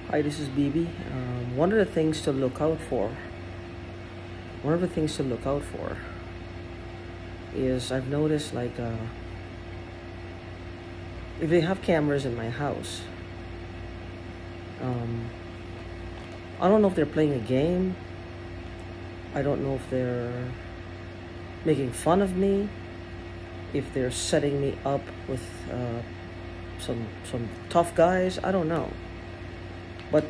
Hi, this is BB. One of the things to look out for. One of the things to look out for is I've noticed if they have cameras in my house, I don't know if they're playing a game. I don't know if they're making fun of me, if they're setting me up with some tough guys. I don't know. But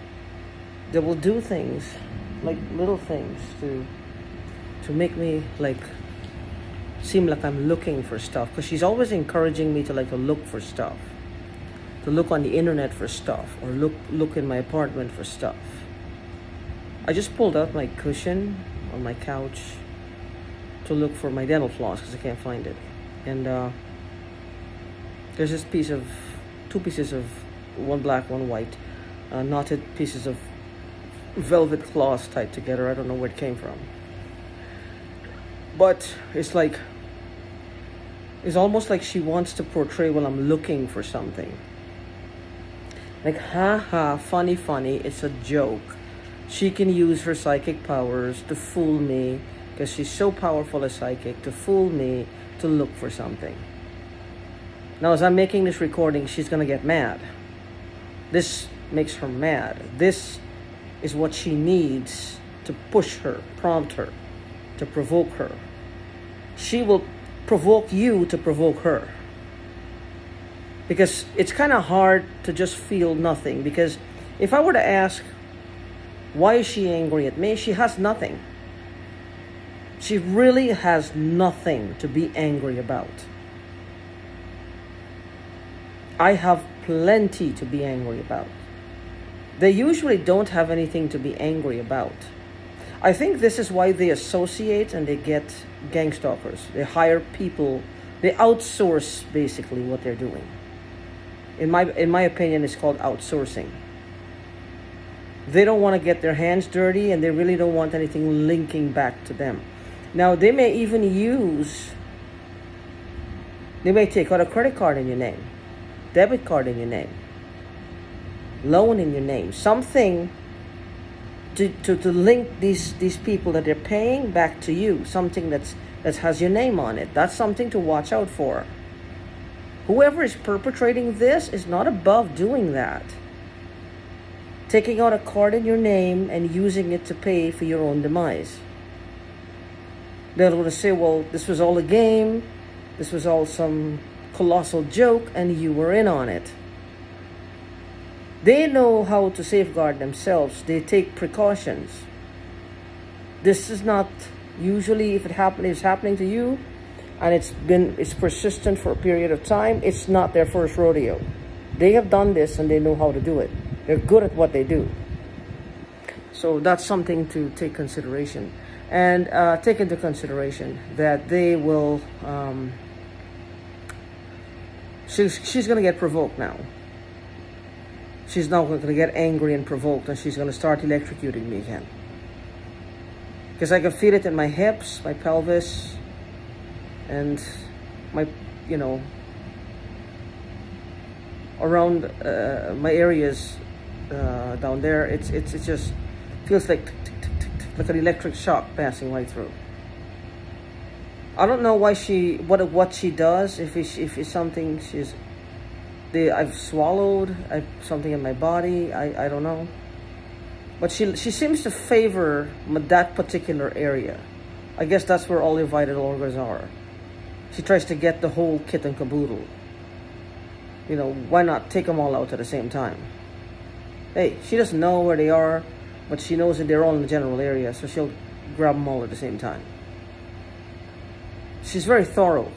they will do things, like little things, to make me seem like I'm looking for stuff. Because she's always encouraging me to look for stuff, to look on the internet for stuff, or look in my apartment for stuff. I just pulled out my cushion on my couch to look for my dental floss because I can't find it. And there's this two pieces of, one black, one white, knotted pieces of velvet cloth tied together. I don't know where it came from, but it's almost like she wants to portray while I'm looking for something. Like, ha ha, funny, it's a joke. She can use her psychic powers to fool me, because she's so powerful a psychic, to fool me to look for something. Now, as I'm making this recording, she's gonna get mad. This makes her mad. This is what she needs to push her, prompt her, to provoke her. She will provoke you to provoke her. Because it's kind of hard to just feel nothing. Because if I were to ask, why is she angry at me? She has nothing. She really has nothing to be angry about. I have plenty to be angry about. They usually don't have anything to be angry about. I think this is why they associate and they get gang stalkers. They hire people. They outsource basically what they're doing. In my opinion, it's called outsourcing. They don't want to get their hands dirty, and they really don't want anything linking back to them. Now, they may even they may take out a credit card in your name, debit card in your name, loan in your name, something to link these people that they're paying back to you, something that has your name on it. That's something to watch out for. Whoever is perpetrating this is not above doing that. Taking out a card in your name and using it to pay for your own demise. They're going to say, well, this was all a game, this was all some colossal joke, and you were in on it. They know how to safeguard themselves. They take precautions. This is not usually, if it's happening to you, and it's persistent for a period of time, it's not their first rodeo. They have done this and they know how to do it. They're good at what they do. So that's something to take consideration. And take into consideration that they will, she's going to get provoked now. She's now going to get angry and provoked, and she's going to start electrocuting me again. Because I can feel it in my hips, my pelvis, and my, around my areas down there. It just feels like an electric shock passing right through. I don't know why what she does. If it's something I've swallowed, something in my body. I don't know. But she seems to favor that particular area. I guess that's where all the vital organs are. She tries to get the whole kit and caboodle. Why not take them all out at the same time? Hey, she doesn't know where they are, but she knows that they're all in the general area, so she'll grab them all at the same time. She's very thorough.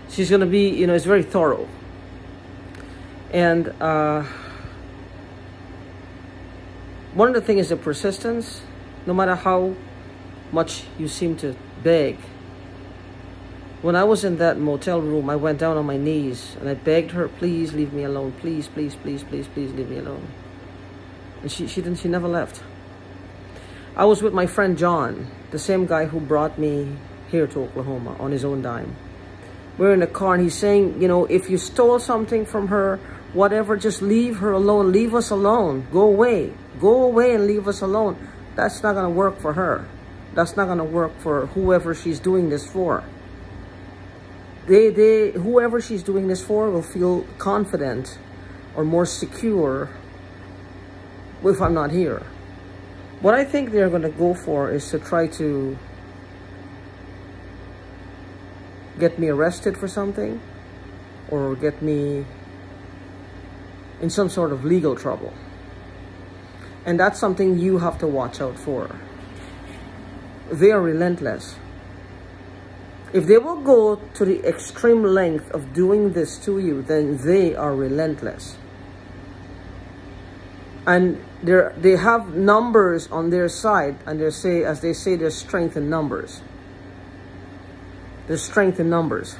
She's going to be, it's very thorough. And one of the things is the persistence. No matter how much you seem to beg. When I was in that motel room, I went down on my knees and I begged her, please leave me alone. Please, please, please, please, please leave me alone. And she never left. I was with my friend John, the same guy who brought me here to Oklahoma on his own dime. We're in the car and he's saying, you know, if you stole something from her, whatever, just leave her alone. Leave us alone. Go away. Go away and leave us alone. That's not going to work for her. That's not going to work for whoever she's doing this for. Whoever she's doing this for will feel confident or more secure if I'm not here. What I think they're going to go for is to try to get me arrested for something or get me in some sort of legal trouble. And that's something you have to watch out for. They are relentless. If they will go to the extreme length of doing this to you, then they are relentless. And they have numbers on their side, and as they say, there's strength in numbers. There's strength in numbers.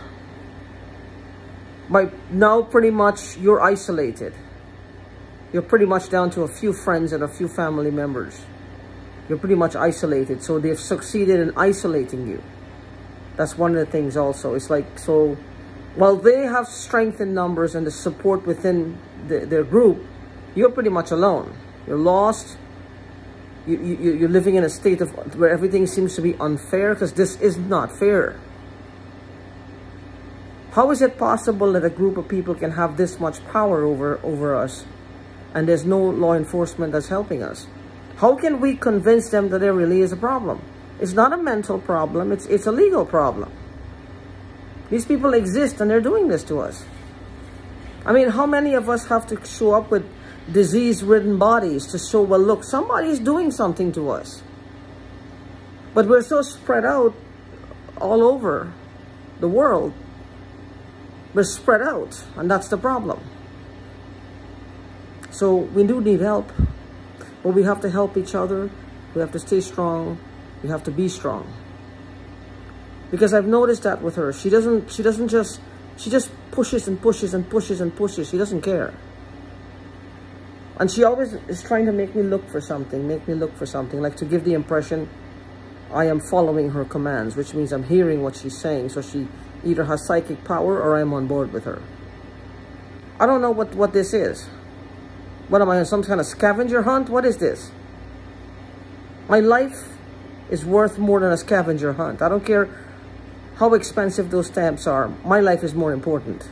By now, pretty much, you're isolated. You're pretty much down to a few friends and a few family members. You're pretty much isolated. So they've succeeded in isolating you. That's one of the things also. It's like, so while they have strength in numbers and the support within their group, you're pretty much alone. You're lost. You're living in a state of where everything seems to be unfair, because this is not fair. How is it possible that a group of people can have this much power over us and there's no law enforcement that's helping us? How can we convince them that there really is a problem? It's not a mental problem, it's a legal problem. These people exist and they're doing this to us. I mean, how many of us have to show up with disease-ridden bodies to show, well, look, somebody's doing something to us? But we're so spread out all over the world. We're spread out, and that's the problem. So we do need help, but we have to help each other. We have to stay strong. We have to be strong. Because I've noticed that with her. She just pushes and pushes and pushes and pushes. She doesn't care. And she always is trying to make me look for something, like to give the impression I am following her commands, which means I'm hearing what she's saying. So she either has psychic power or I'm on board with her. I don't know what this is. What am I, on some kind of scavenger hunt? What is this? My life is worth more than a scavenger hunt. I don't care how expensive those stamps are. My life is more important.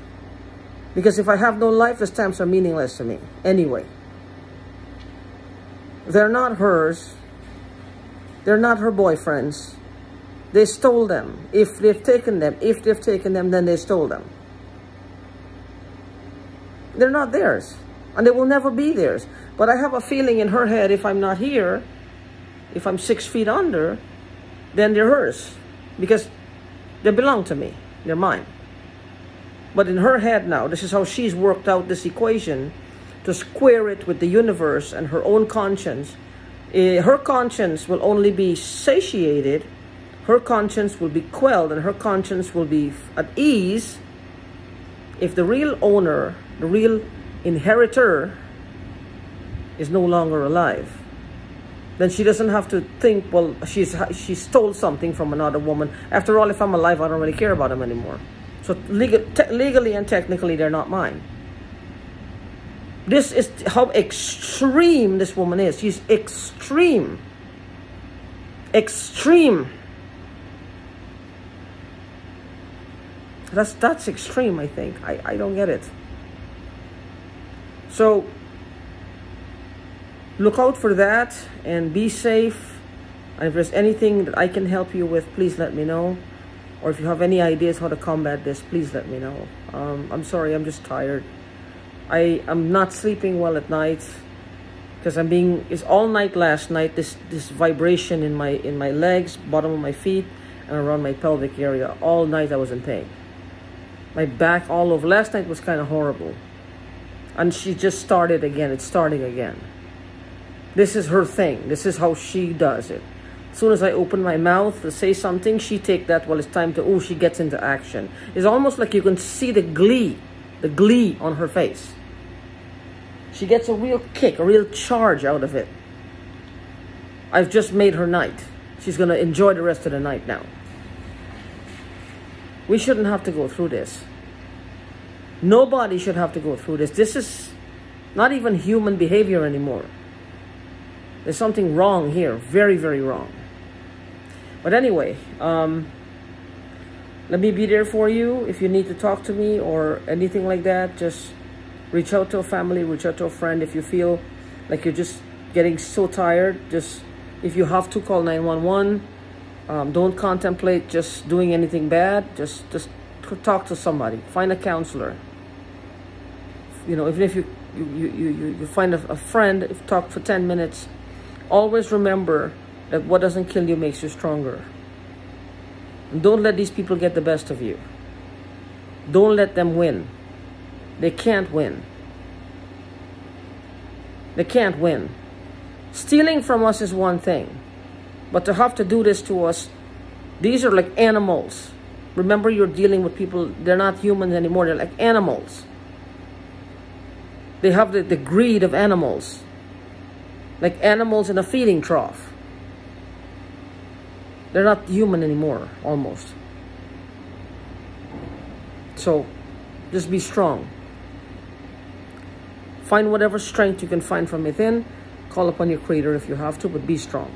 Because if I have no life, the stamps are meaningless to me. Anyway. They're not hers. They're not her boyfriend's. They stole them. If they've taken them, then they stole them. They're not theirs. And they will never be theirs. But I have a feeling in her head, if I'm not here, if I'm 6 feet under, then they're hers. Because they belong to me. They're mine. But in her head now, this is how she's worked out this equation to square it with the universe and her own conscience. Her conscience will only be satiated, her conscience will be quelled, and her conscience will be at ease if the real owner, the real inheritor, is no longer alive. Then she doesn't have to think, well, she stole something from another woman. After all, if I'm alive, I don't really care about them anymore. So legally and technically, they're not mine. This is how extreme this woman is. She's extreme. Extreme. That's extreme, I think. I don't get it. So look out for that and be safe. And if there's anything that I can help you with, please let me know. Or if you have any ideas how to combat this, please let me know. I'm sorry, I'm just tired. I'm not sleeping well at night because it's all night last night. This vibration in my legs, bottom of my feet, and around my pelvic area. All night I was in pain. My back all over. Last night was kind of horrible. And she just started again. It's starting again. This is her thing. This is how she does it. As soon as I open my mouth to say something, she take that, well, it's time to, she gets into action. It's almost like you can see the glee on her face. She gets a real kick, a real charge out of it. I've just made her night. She's going to enjoy the rest of the night now. We shouldn't have to go through this. Nobody should have to go through this. This is not even human behavior anymore. There's something wrong here. Very, very wrong. But anyway, let me be there for you. If you need to talk to me or anything like that, just reach out to a family, reach out to a friend. If you feel like you're just getting so tired, just, if you have to, call 911. Don't contemplate just doing anything bad. Just talk to somebody. Find a counselor. You know, even if you find a friend, if talk for 10 minutes, always remember that what doesn't kill you makes you stronger. And don't let these people get the best of you. Don't let them win. They can't win. They can't win. Stealing from us is one thing, but to have to do this to us, these are like animals. Remember, you're dealing with people, they're not humans anymore, they're like animals. They have the greed of animals, like animals in a feeding trough. They're not human anymore, almost. So, just be strong. Find whatever strength you can find from within. Call upon your Creator if you have to, but be strong.